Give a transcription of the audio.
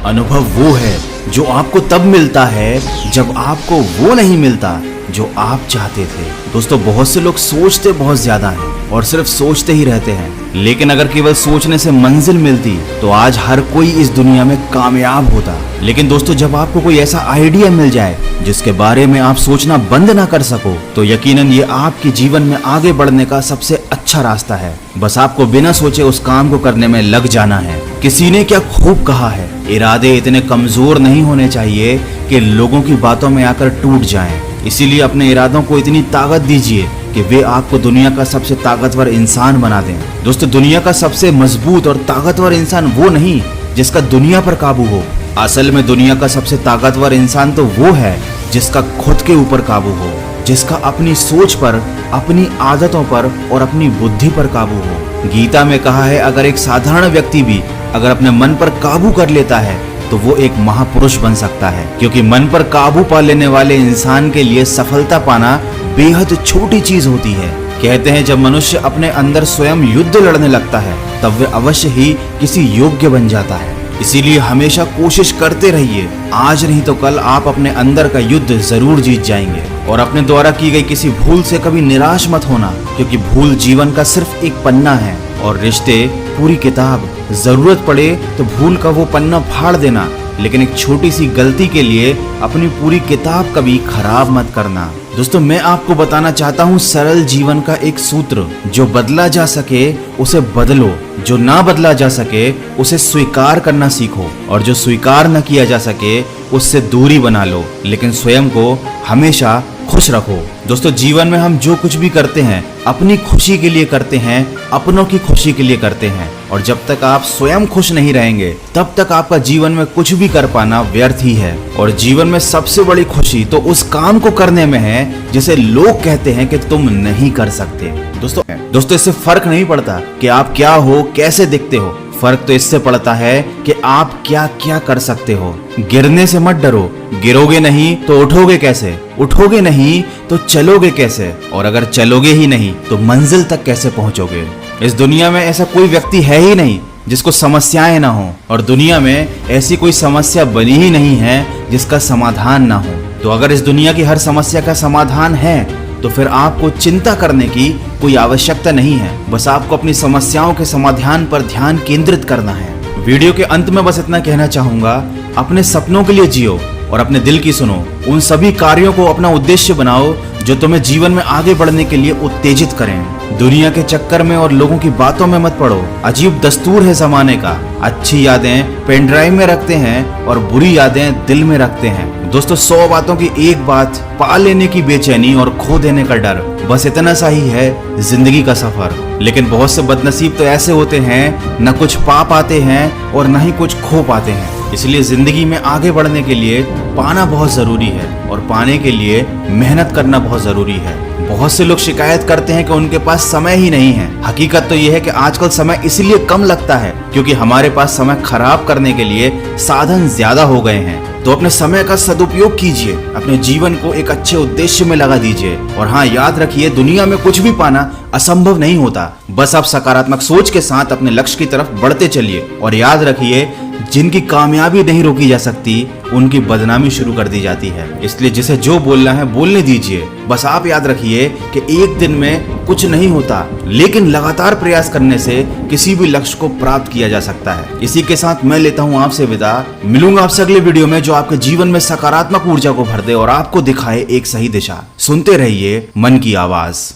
अनुभव वो है जो आपको तब मिलता है जब आपको वो नहीं मिलता जो आप चाहते थे। दोस्तों, बहुत से लोग सोचते बहुत ज्यादा हैं और सिर्फ सोचते ही रहते हैं, लेकिन अगर केवल सोचने से मंजिल मिलती तो आज हर कोई इस दुनिया में कामयाब होता। लेकिन दोस्तों, जब आपको कोई ऐसा आइडिया मिल जाए जिसके बारे में आप सोचना बंद ना कर सको, तो यकीनन ये आपके जीवन में आगे बढ़ने का सबसे अच्छा रास्ता है। बस आपको बिना सोचे उस काम को करने में लग जाना है। किसी ने क्या खूब कहा है, इरादे इतने कमजोर नहीं होने चाहिए कि लोगों की बातों में आकर टूट जाएं। इसीलिए अपने इरादों को इतनी ताकत दीजिए कि वे आपको दुनिया का सबसे ताकतवर इंसान बना दें। दोस्तों, दुनिया का सबसे मजबूत और ताकतवर इंसान वो नहीं जिसका दुनिया पर काबू हो। असल में दुनिया का सबसे ताकतवर इंसान तो वो है जिसका खुद के ऊपर काबू हो, जिसका अपनी सोच पर, अपनी आदतों पर और अपनी बुद्धि पर काबू हो। गीता में कहा है, अगर एक साधारण व्यक्ति भी अगर अपने मन पर काबू कर लेता है तो वो एक महापुरुष बन सकता है, क्योंकि मन पर काबू पा लेने वाले इंसान के लिए सफलता पाना बेहद छोटी चीज होती है। कहते हैं, जब मनुष्य अपने अंदर स्वयं युद्ध लड़ने लगता है तब वे अवश्य ही किसी योग्य बन जाता है। इसीलिए हमेशा कोशिश करते रहिए, आज नहीं तो कल आप अपने अंदर का युद्ध जरूर जीत जाएंगे। और अपने द्वारा की गई किसी भूल से कभी निराश मत होना, क्योंकि भूल जीवन का सिर्फ एक पन्ना है और रिश्ते पूरी किताब। जरूरत पड़े तो भूल का वो पन्ना फाड़ देना, लेकिन एक छोटी सी गलती के लिए अपनी पूरी किताब कभी खराब मत करना। दोस्तों, मैं आपको बताना चाहता हूँ सरल जीवन का एक सूत्र, जो बदला जा सके उसे बदलो, जो ना बदला जा सके उसे स्वीकार करना सीखो, और जो स्वीकार न किया जा सके उससे दूरी बना लो, लेकिन स्वयं को हमेशा खुश रखो। दोस्तों, जीवन में हम जो कुछ भी करते हैं अपनी खुशी के लिए करते हैं, अपनों की खुशी के लिए करते हैं, और जब तक आप स्वयं खुश नहीं रहेंगे तब तक आपका जीवन में कुछ भी कर पाना व्यर्थ ही है। और जीवन में सबसे बड़ी खुशी तो उस काम को करने में है जिसे लोग कहते हैं कि तुम नहीं कर सकते। दोस्तों, इससे फर्क नहीं पड़ता कि आप क्या हो, कैसे दिखते हो, फर्क तो इससे पड़ता है कि आप क्या क्या कर सकते हो। गिरने से मत डरो, गिरोगे नहीं तो उठोगे कैसे, उठोगे नहीं तो चलोगे कैसे, और अगर चलोगे ही नहीं तो मंजिल तक कैसे पहुंचोगे। इस दुनिया में ऐसा कोई व्यक्ति है ही नहीं जिसको समस्याएं ना हो, और दुनिया में ऐसी कोई समस्या बनी ही नहीं है जिसका समाधान ना हो। तो अगर इस दुनिया की हर समस्या का समाधान है तो फिर आपको चिंता करने की कोई आवश्यकता नहीं है। बस आपको अपनी समस्याओं के समाधान पर ध्यान केंद्रित करना है। वीडियो के अंत में बस इतना कहना चाहूंगा, अपने सपनों के लिए जियो और अपने दिल की सुनो। उन सभी कार्यों को अपना उद्देश्य बनाओ जो तुम्हें जीवन में आगे बढ़ने के लिए उत्तेजित करें। दुनिया के चक्कर में और लोगों की बातों में मत पड़ो। अजीब दस्तूर है जमाने का, अच्छी यादें पेन ड्राइव में रखते हैं और बुरी यादें दिल में रखते हैं। दोस्तों, 100 बातों की एक बात, पा लेने की बेचैनी और खो देने का डर, बस इतना सा ही है जिंदगी का सफर। लेकिन बहुत से बदनसीब तो ऐसे होते हैं, न कुछ पा पाते हैं और न ही कुछ खो पाते हैं। इसलिए जिंदगी में आगे बढ़ने के लिए पाना बहुत जरूरी है और पाने के लिए मेहनत करना बहुत जरूरी है। बहुत से लोग शिकायत करते हैं कि उनके पास समय ही नहीं है। हकीकत तो यह है कि आजकल समय इसलिए कम लगता है क्योंकि हमारे पास समय खराब करने के लिए साधन ज्यादा हो गए हैं। तो अपने समय का सदुपयोग कीजिए, अपने जीवन को एक अच्छे उद्देश्य में लगा दीजिए। और हाँ, याद रखिए, दुनिया में कुछ भी पाना असंभव नहीं होता। बस आप सकारात्मक सोच के साथ अपने लक्ष्य की तरफ बढ़ते चलिए। और याद रखिए, जिनकी कामयाबी नहीं रोकी जा सकती उनकी बदनामी शुरू कर दी जाती है। इसलिए जिसे जो बोलना है बोलने दीजिए। बस आप याद रखिए कि एक दिन में कुछ नहीं होता, लेकिन लगातार प्रयास करने से किसी भी लक्ष्य को प्राप्त किया जा सकता है। इसी के साथ मैं लेता हूं आपसे विदा। मिलूंगा आपसे अगले वीडियो में जो आपके जीवन में सकारात्मक ऊर्जा को भर दे और आपको दिखाए एक सही दिशा। सुनते रहिए मन की आवाज।